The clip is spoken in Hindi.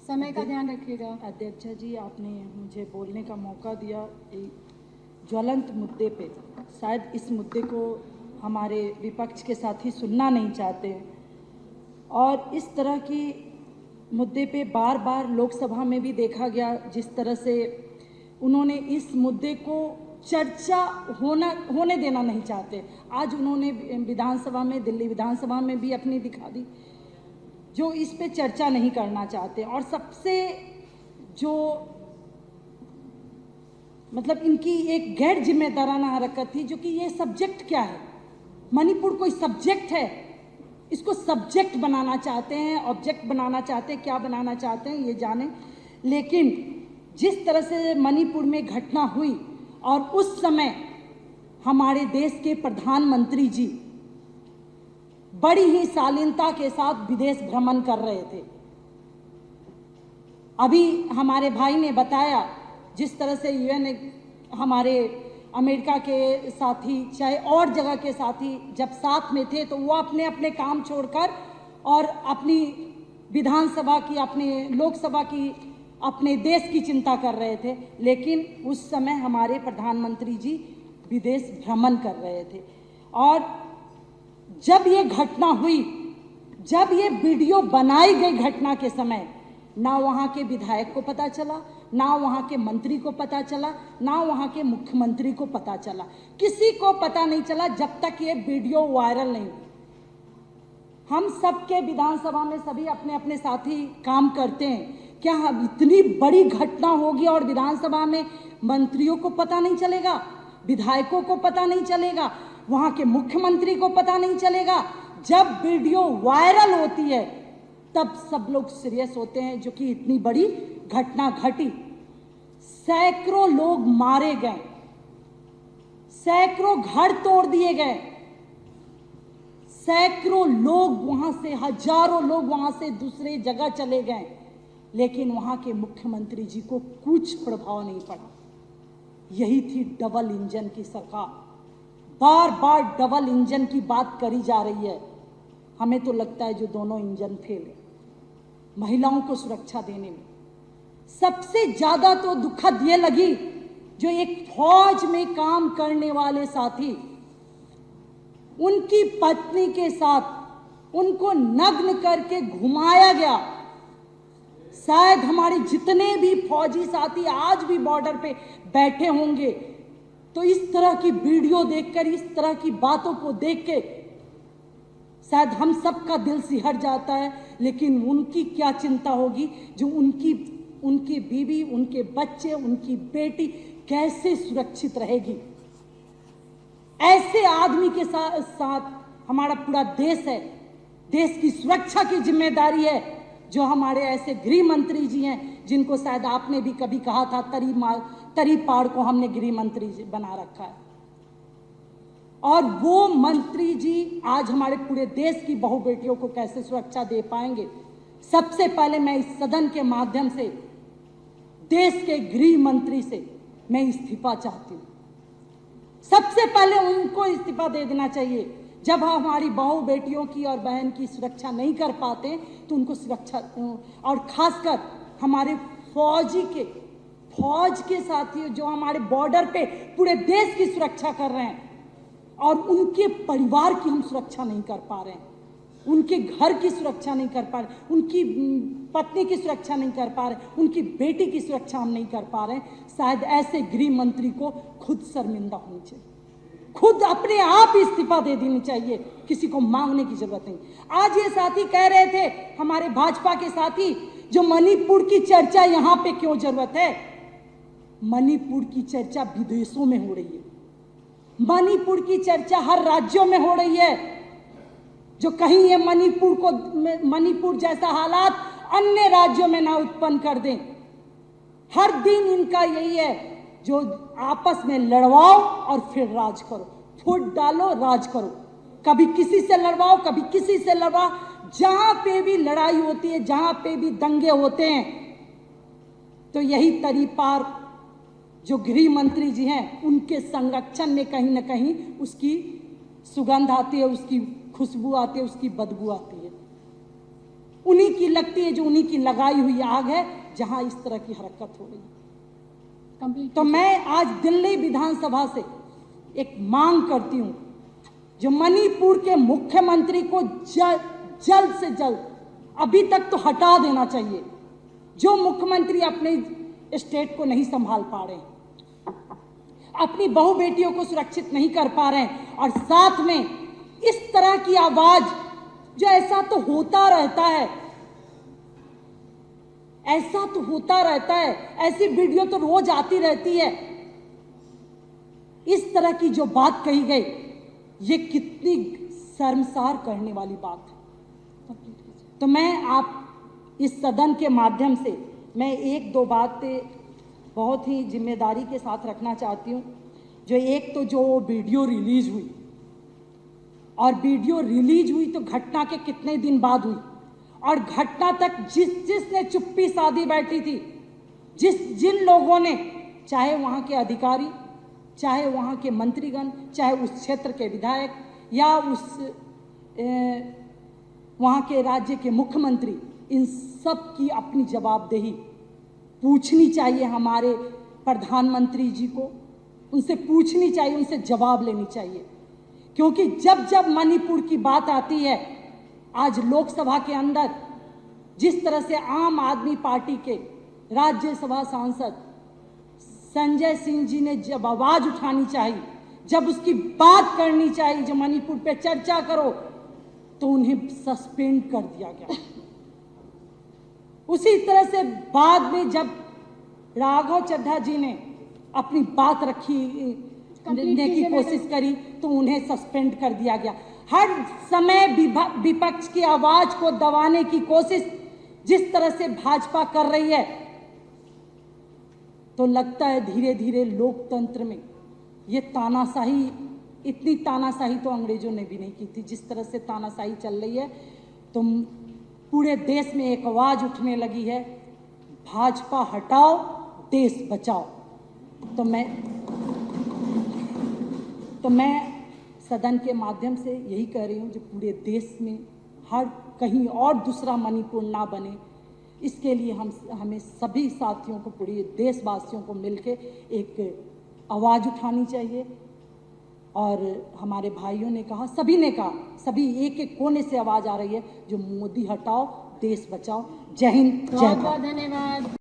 समय का ध्यान रखिएगा। अध्यक्ष जी, आपने मुझे बोलने का मौका दिया ज्वलंत मुद्दे पे। शायद इस मुद्दे को हमारे विपक्ष के साथी सुनना नहीं चाहते और इस तरह की मुद्दे पे बार बार लोकसभा में भी देखा गया जिस तरह से उन्होंने इस मुद्दे को चर्चा होने देना नहीं चाहते। आज उन्होंने विधानसभा में, दिल्ली विधानसभा में भी अपनी दिखा दी जो इस पे चर्चा नहीं करना चाहते। और सबसे जो मतलब इनकी एक गैर जिम्मेदाराना हरकत थी, जो कि ये सब्जेक्ट क्या है, मणिपुर कोई सब्जेक्ट है? इसको सब्जेक्ट बनाना चाहते हैं, ऑब्जेक्ट बनाना चाहते हैं, क्या बनाना चाहते हैं ये जाने। लेकिन जिस तरह से मणिपुर में घटना हुई और उस समय हमारे देश के प्रधानमंत्री जी बड़ी ही शालीनता के साथ विदेश भ्रमण कर रहे थे। अभी हमारे भाई ने बताया जिस तरह से यूएन, हमारे अमेरिका के साथी, चाहे और जगह के साथी जब साथ में थे तो वो अपने अपने काम छोड़कर और अपनी विधानसभा की, अपने लोकसभा की, अपने देश की चिंता कर रहे थे। लेकिन उस समय हमारे प्रधानमंत्री जी विदेश भ्रमण कर रहे थे। और जब ये घटना हुई, जब ये वीडियो बनाई गई घटना के समय, ना वहाँ के विधायक को पता चला, ना वहाँ के मंत्री को पता चला, ना वहाँ के मुख्यमंत्री को पता चला, किसी को पता नहीं चला जब तक ये वीडियो वायरल नहीं हुई। हम सबके विधानसभा में सभी अपने अपने साथी काम करते हैं, क्या हम इतनी बड़ी घटना होगी और विधानसभा में मंत्रियों को पता नहीं चलेगा, विधायकों को पता नहीं चलेगा, वहाँ के मुख्यमंत्री को पता नहीं चलेगा? जब वीडियो वायरल होती है तब सब लोग सीरियस होते हैं, जो कि इतनी बड़ी घटना घटी। सैकड़ों लोग मारे गए, सैकड़ों घर तोड़ दिए गए, सैकड़ों लोग वहां से, हजारों लोग वहां से दूसरे जगह चले गए, लेकिन वहां के मुख्यमंत्री जी को कुछ प्रभाव नहीं पड़ा। यही थी डबल इंजन की सरकार। बार बार डबल इंजन की बात करी जा रही है। हमें तो लगता है जो दोनों इंजन फेल है महिलाओं को सुरक्षा देने में। सबसे ज्यादा तो दुखद ये लगी जो एक फौज में काम करने वाले साथी, उनकी पत्नी के साथ उनको नग्न करके घुमाया गया। शायद हमारे जितने भी फौजी साथी आज भी बॉर्डर पे बैठे होंगे तो इस तरह की वीडियो देखकर, इस तरह की बातों को देख के शायद हम सबका दिल सिहर जाता है। लेकिन उनकी क्या चिंता होगी जो उनकी बीवी, उनके बच्चे, उनकी बेटी कैसे सुरक्षित रहेगी। ऐसे आदमी के साथ हमारा पूरा देश है। देश की सुरक्षा की जिम्मेदारी है। जो हमारे ऐसे गृह मंत्री जी हैं, जिनको शायद आपने भी कभी कहा था तरी पाड़ को हमने गृह मंत्री जी बना रखा है, और वो मंत्री जी आज हमारे पूरे देश की बहू बेटियों को कैसे सुरक्षा दे पाएंगे। सबसे पहले मैं इस सदन के माध्यम से देश के गृह मंत्री से मैं इस्तीफा चाहती हूँ। सबसे पहले उनको इस्तीफा दे देना चाहिए। जब हमारी बहू बेटियों की और बहन की सुरक्षा नहीं कर पाते तो उनको सुरक्षा, और खासकर हमारे फौज के साथी जो हमारे बॉर्डर पे पूरे देश की सुरक्षा कर रहे हैं और उनके परिवार की हम सुरक्षा नहीं कर पा रहे हैं, उनके घर की सुरक्षा नहीं कर पा रहे, उनकी पत्नी की सुरक्षा नहीं कर पा रहे, उनकी बेटी की सुरक्षा हम नहीं कर पा रहे। शायद ऐसे गृह मंत्री को खुद शर्मिंदा होनी चाहिए, खुद अपने आप इस्तीफा दे देनी चाहिए, किसी को मांगने की जरूरत नहीं। आज ये साथी कह रहे थे, हमारे भाजपा के साथी, जो मणिपुर की चर्चा यहाँ पे क्यों जरूरत है? मणिपुर की चर्चा विदेशों में हो रही है, मणिपुर की चर्चा हर राज्यों में हो रही है। जो कहीं ये मणिपुर जैसा हालात अन्य राज्यों में ना उत्पन्न कर दें। हर दिन इनका यही है, जो आपस में लड़वाओ और फिर राज करो, फूट डालो, राज करो। कभी किसी से लड़वाओ, कभी किसी से लड़वाओ। जहां पे भी लड़ाई होती है, जहां पे भी दंगे होते हैं, तो यही तरीपार जो गृह मंत्री जी हैं उनके संरक्षण में कहीं ना कहीं उसकी सुगंध आती है, उसकी खुशबू आती है, उसकी बदबू आती है। उन्हीं की लगती है, जो उन्हीं की लगाई हुई आग है, जहां इस तरह की हरकत हो रही है। तो मैं आज दिल्ली विधानसभा से एक मांग करती हूं, जो मणिपुर के मुख्यमंत्री को जल्द से जल्द, अभी तक तो हटा देना चाहिए, जो मुख्यमंत्री अपने स्टेट को नहीं संभाल पा रहे, अपनी बहू बेटियों को सुरक्षित नहीं कर पा रहे हैं, और साथ में इस तरह की आवाज, जो ऐसा तो होता रहता है, ऐसा तो होता रहता है, ऐसी वीडियो तो रोज आती रहती है। इस तरह की जो बात कही गई, ये कितनी शर्मसार करने वाली बात है। तो मैं आप इस सदन के माध्यम से मैं एक दो बातें बहुत ही जिम्मेदारी के साथ रखना चाहती हूँ। जो एक तो जो वीडियो रिलीज हुई, और वीडियो रिलीज हुई तो घटना के कितने दिन बाद हुई, और घटना तक जिसने चुप्पी साधी बैठी थी, जिन लोगों ने, चाहे वहाँ के अधिकारी, चाहे वहाँ के मंत्रीगण, चाहे उस क्षेत्र के विधायक, या वहाँ के राज्य के मुख्यमंत्री, इन सब की अपनी जवाबदेही पूछनी चाहिए हमारे प्रधानमंत्री जी को, उनसे पूछनी चाहिए, उनसे जवाब लेनी चाहिए। क्योंकि जब जब मणिपुर की बात आती है, आज लोकसभा के अंदर जिस तरह से आम आदमी पार्टी के राज्यसभा सांसद संजय सिंह जी ने जब आवाज उठानी चाहिए, जब उसकी बात करनी चाहिए, जो मणिपुर पे चर्चा करो, तो उन्हें सस्पेंड कर दिया गया। उसी तरह से बाद में जब राघव चड्ढा जी ने अपनी बात रखने की कोशिश करी, तो उन्हें सस्पेंड कर दिया गया। हर समय विपक्ष की आवाज को दबाने की कोशिश जिस तरह से भाजपा कर रही है, तो लगता है धीरे धीरे लोकतंत्र में ये तानाशाही, इतनी तानाशाही तो अंग्रेजों ने भी नहीं की थी, जिस तरह से तानाशाही चल रही है, तो पूरे देश में एक आवाज उठने लगी है, भाजपा हटाओ, देश बचाओ। तो मैं सदन के माध्यम से यही कह रही हूँ, जो पूरे देश में हर कहीं और दूसरा मणिपुर ना बने, इसके लिए हमें सभी साथियों को, पूरे देशवासियों को मिलके एक आवाज़ उठानी चाहिए। और हमारे भाइयों ने कहा, सभी ने कहा, सभी एक एक कोने से आवाज़ आ रही है, जो मोदी हटाओ, देश बचाओ। जय हिंद, जय भारत। धन्यवाद।